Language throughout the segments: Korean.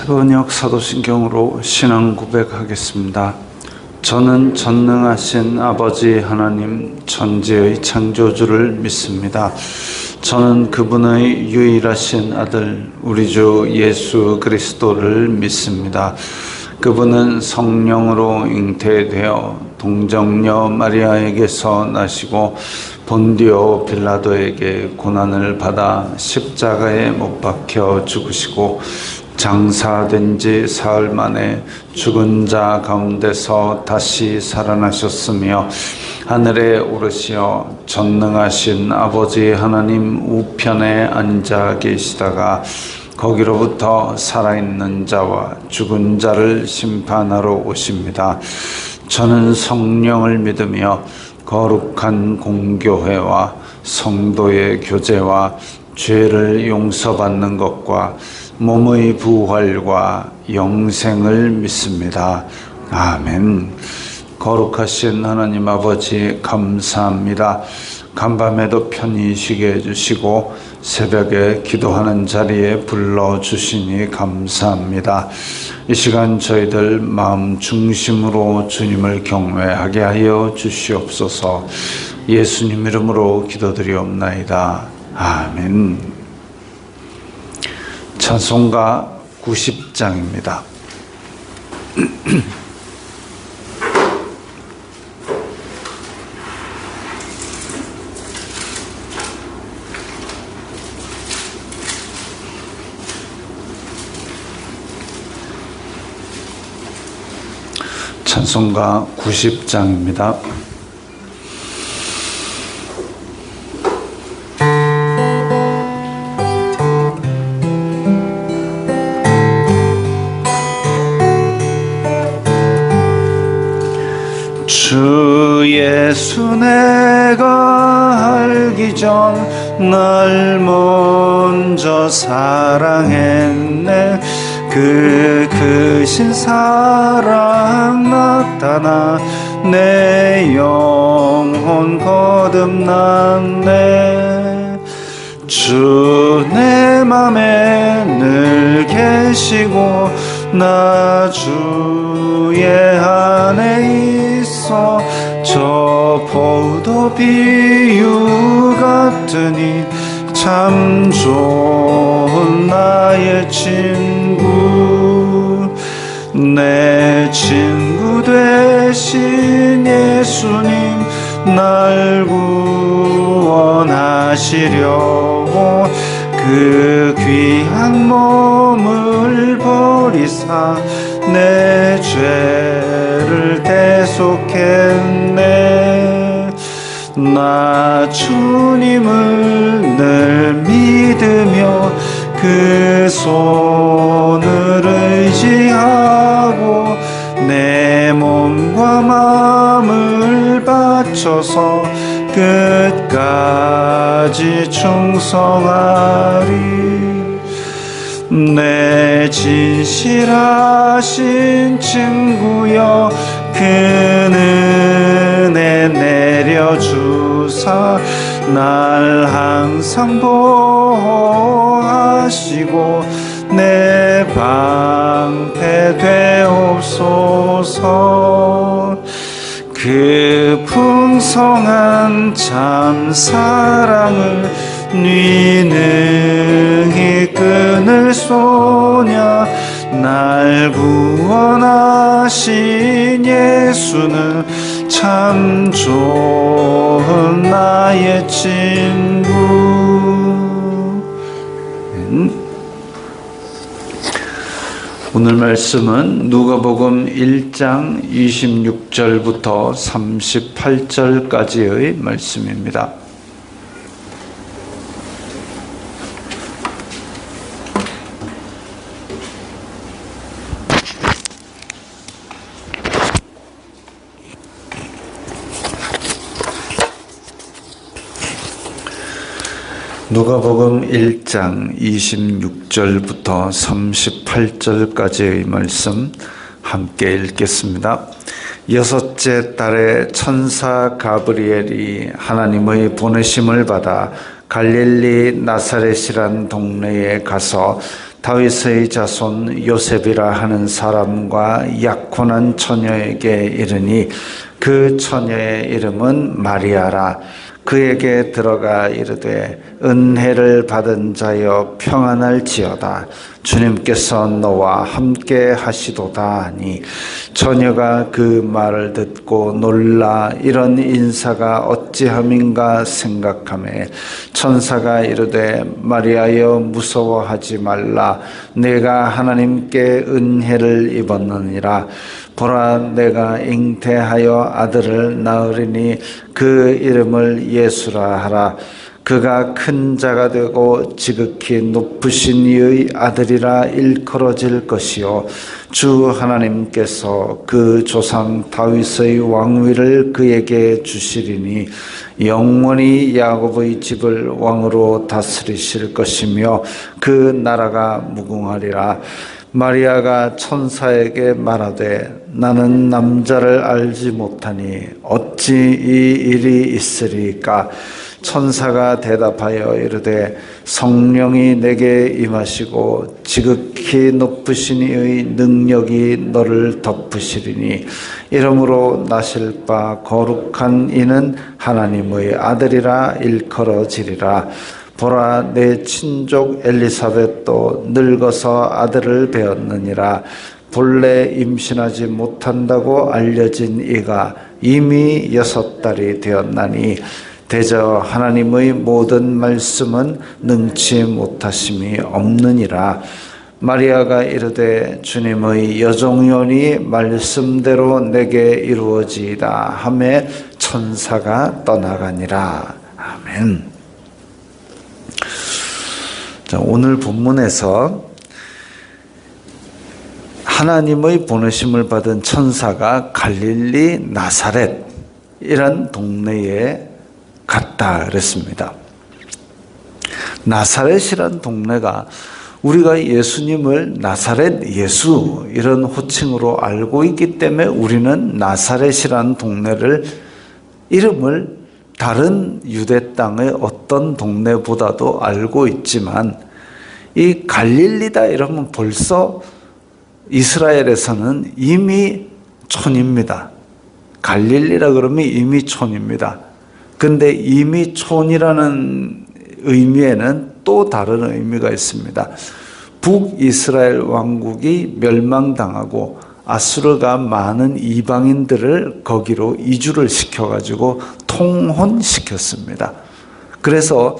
새번역 사도신경으로 신앙 고백하겠습니다. 저는 전능하신 아버지 하나님 천지의 창조주를 믿습니다. 저는 그분의 유일하신 아들 우리 주 예수 그리스도를 믿습니다. 그분은 성령으로 잉태되어 동정녀 마리아에게서 나시고 본디오 빌라도에게 고난을 받아 십자가에 못 박혀 죽으시고 장사된 지 사흘 만에 죽은 자 가운데서 다시 살아나셨으며 하늘에 오르시어 전능하신 아버지 하나님 우편에 앉아 계시다가 거기로부터 살아있는 자와 죽은 자를 심판하러 오십니다. 저는 성령을 믿으며 거룩한 공교회와 성도의 교제와 죄를 용서받는 것과 몸의 부활과 영생을 믿습니다. 아멘. 거룩하신 하나님 아버지 감사합니다. 간밤에도 편히 쉬게 해주시고 새벽에 기도하는 자리에 불러주시니 감사합니다. 이 시간 저희들 마음 중심으로 주님을 경외하게 하여 주시옵소서. 예수님 이름으로 기도드리옵나이다. 아멘. 찬송가 90장입니다. 찬송가 90장입니다. 주 예수 내가 알기 전 날 먼저 사랑했네. 그 크신 사랑 나타나 내 영혼 거듭났네. 주 내 맘에 늘 계시고 나 주의 안에 있어. 저 포도 비유 같으니 참 좋은 나의 친구. 내 친구 되신 예수님 날 구원하시려고 그 귀한 몸을 버리사 내 죄를 대속했네. 나 주님을 늘 믿으며 그 손을 의지하고 내 몸과 마음을 바쳐서 끝까지 충성하리. 내 진실하신 친구여 그 은혜 내려주사 날 항상 보호하시고 내 방패 되옵소서. 그 풍성한 참 사랑을 네 능히 끊을 소냐. 날 구원하신 예수는 참 좋은 나의 친구. 오늘 말씀은 누가복음 1장 26절부터 38절까지의 말씀입니다. 누가복음 1장 26절부터 38절까지의 말씀 함께 읽겠습니다. 여섯째 달에 천사 가브리엘이 하나님의 보내심을 받아 갈릴리 나사렛이란 동네에 가서 다윗의 자손 요셉이라 하는 사람과 약혼한 처녀에게 이르니 그 처녀의 이름은 마리아라. 그에게 들어가 이르되 은혜를 받은 자여 평안할지어다. 주님께서 너와 함께 하시도다 하니 처녀가 그 말을 듣고 놀라 이런 인사가 어찌함인가 생각하매 천사가 이르되 마리아여 무서워하지 말라. 내가 하나님께 은혜를 입었느니라. 보라 내가 잉태하여 아들을 낳으리니 그 이름을 예수라 하라. 그가 큰 자가 되고 지극히 높으신 이의 아들이라 일컬어질 것이요 주 하나님께서 그 조상 다윗의 왕위를 그에게 주시리니 영원히 야곱의 집을 왕으로 다스리실 것이며 그 나라가 무궁하리라. 마리아가 천사에게 말하되 나는 남자를 알지 못하니 어찌 이 일이 있으리까? 천사가 대답하여 이르되 성령이 내게 임하시고 지극히 높으신 이의 능력이 너를 덮으시리니 이러므로 나실 바 거룩한 이는 하나님의 아들이라 일컬어지리라. 보라 내 친족 엘리사벳도 늙어서 아들을 배었느니라. 본래 임신하지 못한다고 알려진 이가 이미 6달이 되었나니 대저 하나님의 모든 말씀은 능치 못하심이 없느니라. 마리아가 이르되 주님의 여종이오니 말씀대로 내게 이루어지이다 하매 천사가 떠나가니라. 아멘. 자, 오늘 본문에서 하나님의 보내심을 받은 천사가 갈릴리 나사렛이란 동네에 갔다 그랬습니다. 나사렛이란 동네가 우리가 예수님을 나사렛 예수 이런 호칭으로 알고 있기 때문에 우리는 나사렛이란 동네를 이름을 다른 유대 땅의 어떤 동네보다도 알고 있지만 이 갈릴리다 이러면 벌써 이스라엘에서는 이미 촌입니다. 갈릴리라 그러면 이미 촌입니다. 근데 이미 촌이라는 의미에는 또 다른 의미가 있습니다. 북이스라엘 왕국이 멸망당하고 아수르가 많은 이방인들을 거기로 이주를 시켜가지고 통혼시켰습니다. 그래서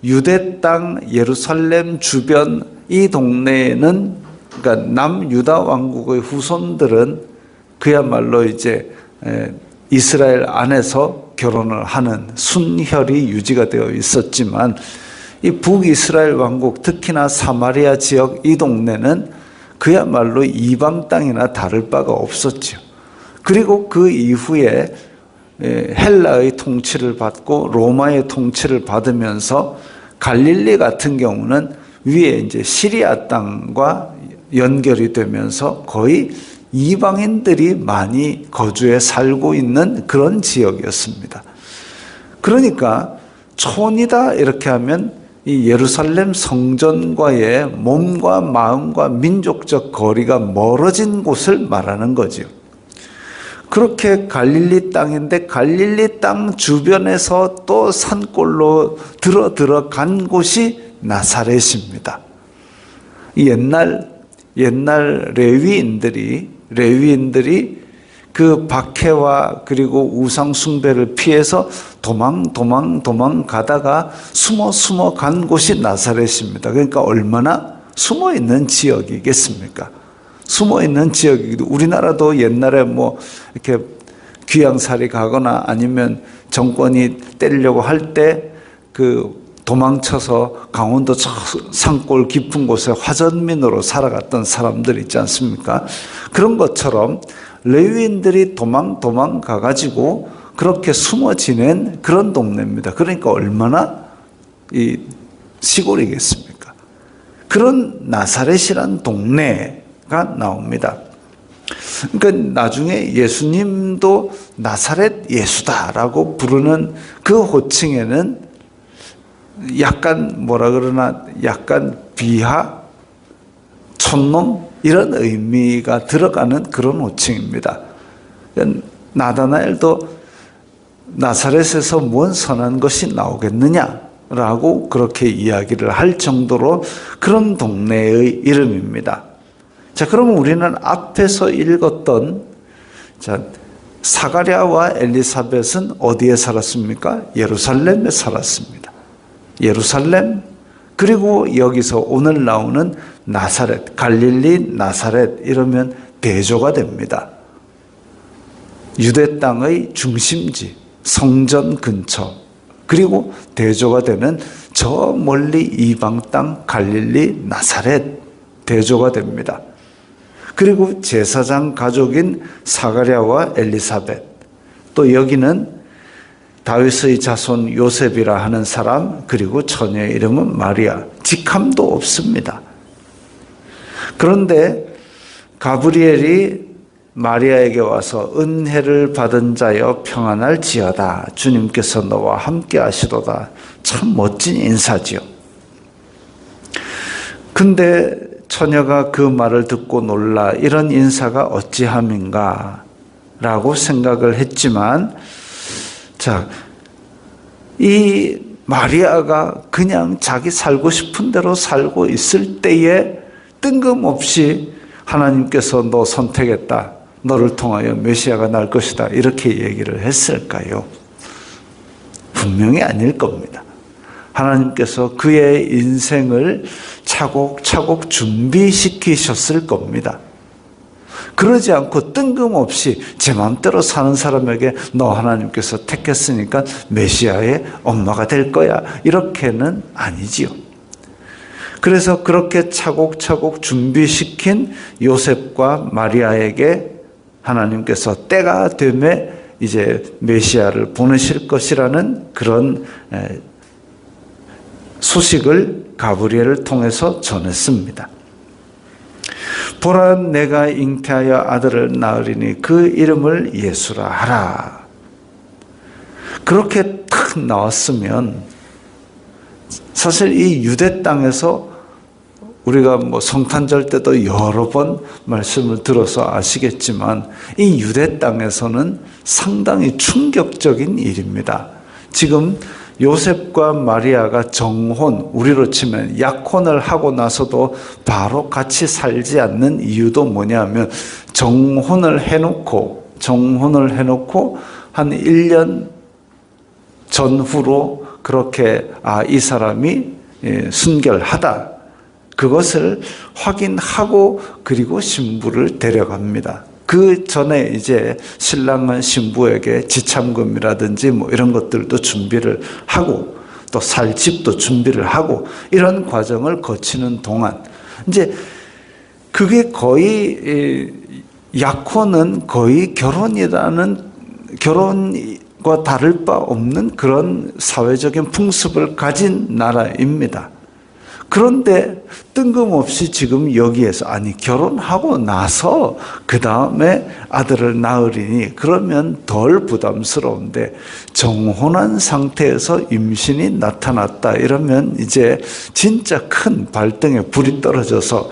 유대 땅 예루살렘 주변 이 동네에는 그러니까 남유다 왕국의 후손들은 그야말로 이제 이스라엘 안에서 결혼을 하는 순혈이 유지가 되어 있었지만 이 북이스라엘 왕국 특히나 사마리아 지역 이 동네는 그야말로 이방 땅이나 다를 바가 없었죠. 그리고 그 이후에 헬라의 통치를 받고 로마의 통치를 받으면서 갈릴리 같은 경우는 위에 이제 시리아 땅과 연결이 되면서 거의 이방인들이 많이 거주해 살고 있는 그런 지역이었습니다. 그러니까 촌이다 이렇게 하면 이 예루살렘 성전과의 몸과 마음과 민족적 거리가 멀어진 곳을 말하는 거죠. 그렇게 갈릴리 땅인데 갈릴리 땅 주변에서 또 산골로 들어간 곳이 나사렛입니다. 옛날 레위인들이 그 박해와 그리고 우상 숭배를 피해서 도망 가다가 숨어 간 곳이 나사렛입니다. 그러니까 얼마나 숨어 있는 지역이겠습니까? 숨어 있는 지역이기도 우리나라도 옛날에 뭐 이렇게 귀양살이 가거나 아니면 정권이 때리려고 할 때 그 도망쳐서 강원도 산골 깊은 곳에 화전민으로 살아갔던 사람들 있지 않습니까? 그런 것처럼 레위인들이 도망 가가지고 그렇게 숨어 지낸 그런 동네입니다. 그러니까 얼마나 이 시골이겠습니까? 그런 나사렛이란 동네가 나옵니다. 그러니까 나중에 예수님도 나사렛 예수다라고 부르는 그 호칭에는 약간 약간 비하 촌놈 이런 의미가 들어가는 그런 호칭입니다. 나다나엘도 나사렛에서 뭔 선한 것이 나오겠느냐라고 그렇게 이야기를 할 정도로 그런 동네의 이름입니다. 자, 그러면 우리는 앞에서 읽었던 사가랴와 엘리사벳은 어디에 살았습니까? 예루살렘에 살았습니다. 예루살렘, 그리고 여기서 오늘 나오는 나사렛, 갈릴리 나사렛 이러면 대조가 됩니다. 유대 땅의 중심지, 성전 근처, 그리고 대조가 되는 저 멀리 이방 땅 갈릴리 나사렛 대조가 됩니다. 그리고 제사장 가족인 사가랴와 엘리사벳, 또 여기는 다윗의 자손 요셉이라 하는 사람, 그리고 처녀의 이름은 마리아, 직함도 없습니다. 그런데 가브리엘이 마리아에게 와서 은혜를 받은 자여 평안할지어다, 주님께서 너와 함께 하시도다. 참 멋진 인사지요. 근데 처녀가 그 말을 듣고 놀라 이런 인사가 어찌함인가 라고 생각을 했지만, 자, 이 마리아가 그냥 자기 살고 싶은 대로 살고 있을 때에 뜬금없이 하나님께서 너 선택했다, 너를 통하여 메시아가 날 것이다, 이렇게 얘기를 했을까요? 분명히 아닐 겁니다. 하나님께서 그의 인생을 차곡차곡 준비시키셨을 겁니다. 그러지 않고 뜬금없이 제 마음대로 사는 사람에게 너 하나님께서 택했으니까 메시아의 엄마가 될 거야, 이렇게는 아니지요. 그래서 그렇게 차곡차곡 준비시킨 요셉과 마리아에게 하나님께서 때가 되매 이제 메시아를 보내실 것이라는 그런 소식을 가브리엘을 통해서 전했습니다. 보라, 내가 잉태하여 아들을 낳으리니 그 이름을 예수라 하라. 그렇게 탁 나왔으면, 사실 이 유대 땅에서 우리가 성탄절 때도 여러 번 말씀을 들어서 아시겠지만, 이 유대 땅에서는 상당히 충격적인 일입니다. 지금 요셉과 마리아가 정혼, 우리로 치면 약혼을 하고 나서도 바로 같이 살지 않는 이유도 뭐냐면, 정혼을 해놓고 한 1년 전후로 그렇게 이 사람이 순결하다, 그것을 확인하고 그리고 신부를 데려갑니다. 그 전에 이제 신랑은 신부에게 지참금이라든지 이런 것들도 준비를 하고, 또 살 집도 준비를 하고, 이런 과정을 거치는 동안 이제 그게 거의 약혼은 거의 결혼과 다를 바 없는 그런 사회적인 풍습을 가진 나라입니다. 그런데 뜬금없이 지금 여기에서, 결혼하고 나서 그 다음에 아들을 낳으리니 그러면 덜 부담스러운데, 정혼한 상태에서 임신이 나타났다 이러면 이제 진짜 큰 발등에 불이 떨어져서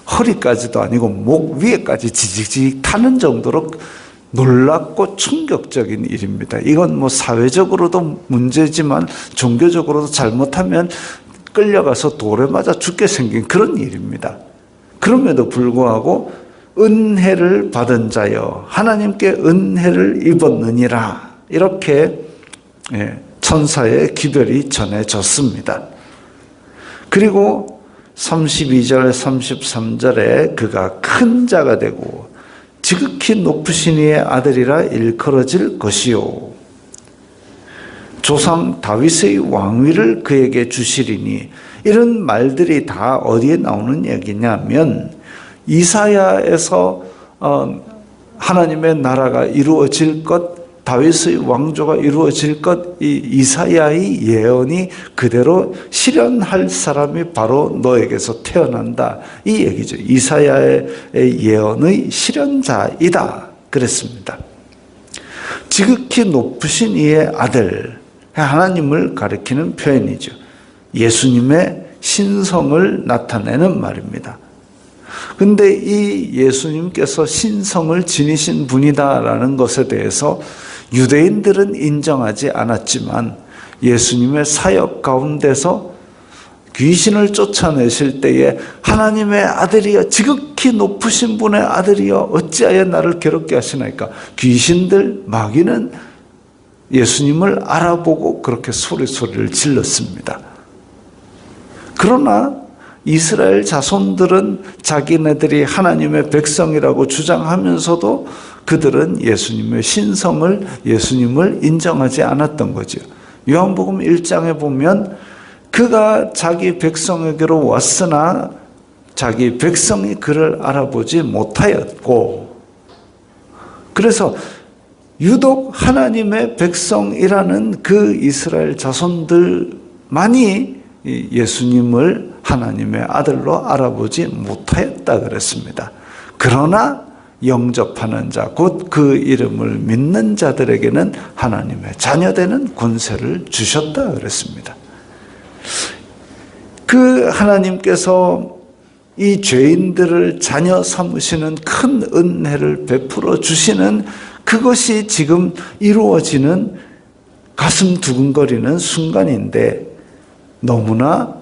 허리까지도 아니고 목 위에까지 지직지직 타는 정도로 놀랍고 충격적인 일입니다. 이건 사회적으로도 문제지만 종교적으로도 잘못하면 끌려가서 돌에 맞아 죽게 생긴 그런 일입니다. 그럼에도 불구하고 은혜를 받은 자여 하나님께 은혜를 입었느니라, 이렇게 천사의 기별이 전해졌습니다. 그리고 32절 33절에 그가 큰 자가 되고 지극히 높으신 이의 아들이라 일컬어질 것이요, 조상 다윗의 왕위를 그에게 주시리니, 이런 말들이 다 어디에 나오는 얘기냐면, 이사야에서 하나님의 나라가 이루어질 것, 다윗의 왕조가 이루어질 것, 이 이사야의 예언이 그대로 실현할 사람이 바로 너에게서 태어난다, 이 얘기죠. 이사야의 예언의 실현자이다 그랬습니다. 지극히 높으신 이의 아들, 하나님을 가리키는 표현이죠. 예수님의 신성을 나타내는 말입니다. 근데 이 예수님께서 신성을 지니신 분이다라는 것에 대해서 유대인들은 인정하지 않았지만 예수님의 사역 가운데서 귀신을 쫓아내실 때에 하나님의 아들이여, 지극히 높으신 분의 아들이여, 어찌하여 나를 괴롭게 하시나이까? 귀신들, 마귀는 예수님을 알아보고 그렇게 소리를 질렀습니다. 그러나 이스라엘 자손들은 자기네들이 하나님의 백성이라고 주장하면서도 그들은 예수님의 신성을, 예수님을 인정하지 않았던 거죠. 요한복음 1장에 보면 그가 자기 백성에게로 왔으나 자기 백성이 그를 알아보지 못하였고, 그래서 유독 하나님의 백성이라는 그 이스라엘 자손들만이 예수님을 하나님의 아들로 알아보지 못하였다 그랬습니다. 그러나 영접하는 자, 곧 그 이름을 믿는 자들에게는 하나님의 자녀되는 권세를 주셨다 그랬습니다. 그 하나님께서 이 죄인들을 자녀 삼으시는 큰 은혜를 베풀어 주시는 그것이 지금 이루어지는 가슴 두근거리는 순간인데, 너무나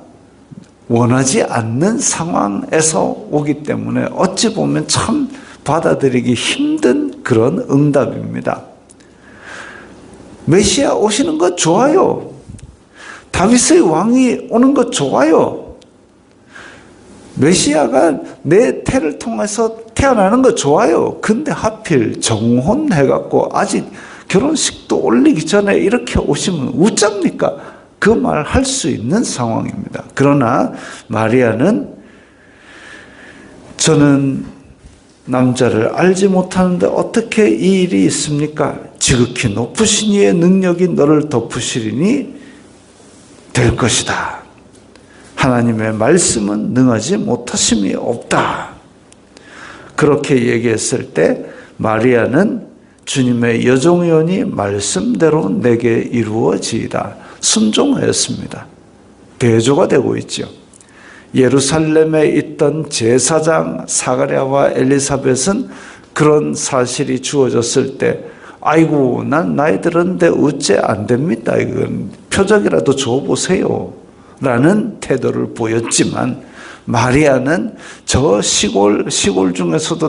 원하지 않는 상황에서 오기 때문에 어찌 보면 참 받아들이기 힘든 그런 응답입니다. 메시아 오시는 것 좋아요. 다윗의 왕이 오는 것 좋아요. 메시아가 내 태를 통해서 태어나는 거 좋아요. 근데 하필 정혼해갖고 아직 결혼식도 올리기 전에 이렇게 오시면 웃잡니까? 그 말 할 수 있는 상황입니다. 그러나 마리아는 저는 남자를 알지 못하는데 어떻게 이 일이 있습니까? 지극히 높으신 이의 능력이 너를 덮으시리니 될 것이다. 하나님의 말씀은 능하지 못하심이 없다. 그렇게 얘기했을 때 마리아는 주님의 여종이오니 말씀대로 내게 이루어지이다. 순종하였습니다. 대조가 되고 있죠. 예루살렘에 있던 제사장 사가랴와 엘리사벳은 그런 사실이 주어졌을 때, 아이고 난 나이 들었는데 어째 안 됩니다. 이건 표적이라도 줘보세요 라는 태도를 보였지만, 마리아는 저 시골 중에서도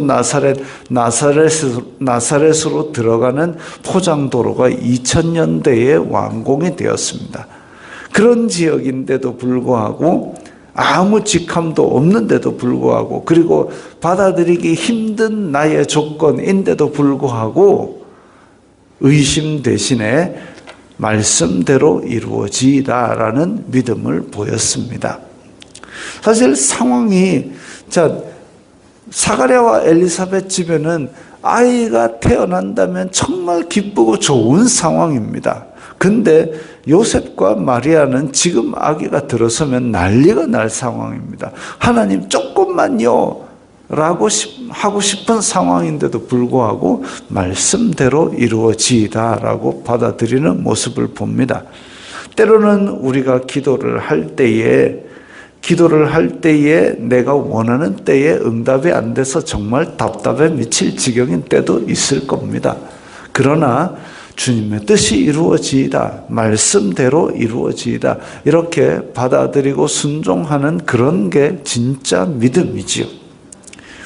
나사렛으로 들어가는 포장도로가 2000년대의 완공이 되었습니다. 그런 지역인데도 불구하고, 아무 직함도 없는데도 불구하고, 그리고 받아들이기 힘든 나의 조건인데도 불구하고 의심 대신에 말씀대로 이루어지다라는 믿음을 보였습니다. 사실 상황이, 사가랴와 엘리사벳 집에는 아이가 태어난다면 정말 기쁘고 좋은 상황입니다. 근데 요셉과 마리아는 지금 아기가 들어서면 난리가 날 상황입니다. 하나님 조금만요 라고 하고 싶은 상황인데도 불구하고 말씀대로 이루어지다라고 받아들이는 모습을 봅니다. 때로는 우리가 기도를 할 때에 내가 원하는 때에 응답이 안 돼서 정말 답답해 미칠 지경인 때도 있을 겁니다. 그러나 주님의 뜻이 이루어지이다, 말씀대로 이루어지이다, 이렇게 받아들이고 순종하는 그런 게 진짜 믿음이지요.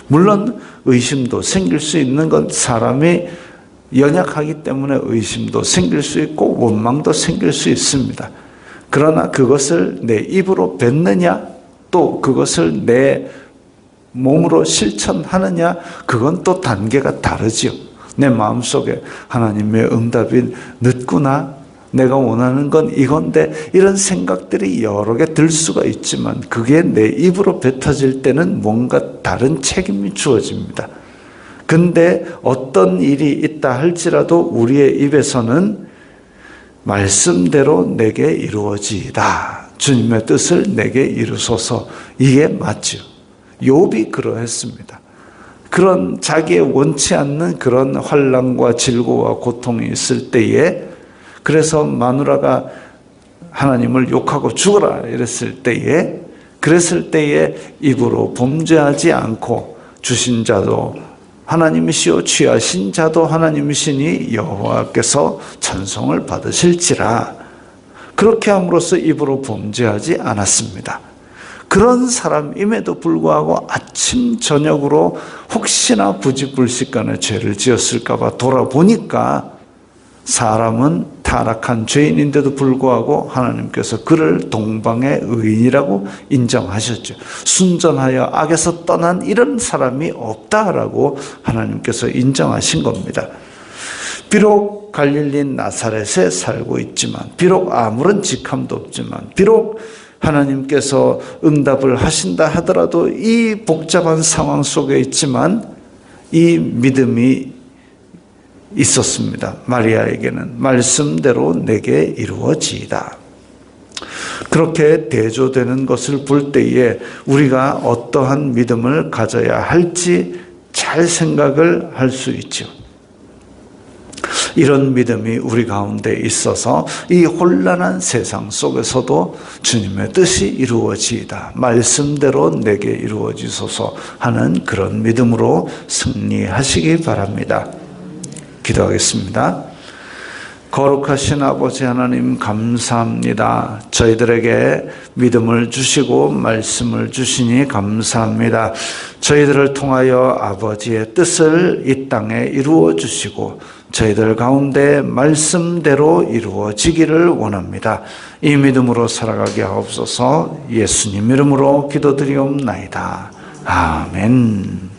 물론 의심도 생길 수 있는 건 사람이 연약하기 때문에 의심도 생길 수 있고 원망도 생길 수 있습니다. 그러나 그것을 내 입으로 뱉느냐, 또 그것을 내 몸으로 실천하느냐, 그건 또 단계가 다르지요. 내 마음속에 하나님의 응답이 늦구나, 내가 원하는 건 이건데, 이런 생각들이 여러 개 들 수가 있지만 그게 내 입으로 뱉어질 때는 뭔가 다른 책임이 주어집니다. 근데 어떤 일이 있다 할지라도 우리의 입에서는 말씀대로 내게 이루어지이다, 주님의 뜻을 내게 이루소서, 이게 맞죠. 욥이 그러했습니다. 그런 자기의 원치 않는 그런 환난과 질고와 고통이 있을 때에, 그래서 마누라가 하나님을 욕하고 죽어라 이랬을 때에 그랬을 때에 입으로 범죄하지 않고 주신 자도 하나님이시오 취하신 자도 하나님이시니 여호와께서 찬송을 받으실지라. 그렇게 함으로써 입으로 범죄하지 않았습니다. 그런 사람임에도 불구하고 아침 저녁으로 혹시나 부지불식간에 죄를 지었을까 봐 돌아보니까 사람은 타락한 죄인인데도 불구하고 하나님께서 그를 동방의 의인이라고 인정하셨죠. 순전하여 악에서 떠난 이런 사람이 없다라고 하나님께서 인정하신 겁니다. 비록 갈릴리 나사렛에 살고 있지만, 비록 아무런 직함도 없지만, 비록 하나님께서 응답을 하신다 하더라도 이 복잡한 상황 속에 있지만 이 믿음이 있었습니다. 마리아에게는 말씀대로 내게 이루어지이다. 그렇게 대조되는 것을 볼 때에 우리가 어떠한 믿음을 가져야 할지 잘 생각을 할 수 있죠. 이런 믿음이 우리 가운데 있어서 이 혼란한 세상 속에서도 주님의 뜻이 이루어지이다, 말씀대로 내게 이루어지소서 하는 그런 믿음으로 승리하시기 바랍니다. 기도하겠습니다. 거룩하신 아버지 하나님, 감사합니다. 저희들에게 믿음을 주시고 말씀을 주시니 감사합니다. 저희들을 통하여 아버지의 뜻을 이 땅에 이루어 주시고 저희들 가운데 말씀대로 이루어지기를 원합니다. 이 믿음으로 살아가게 하옵소서. 예수님 이름으로 기도드리옵나이다. 아멘.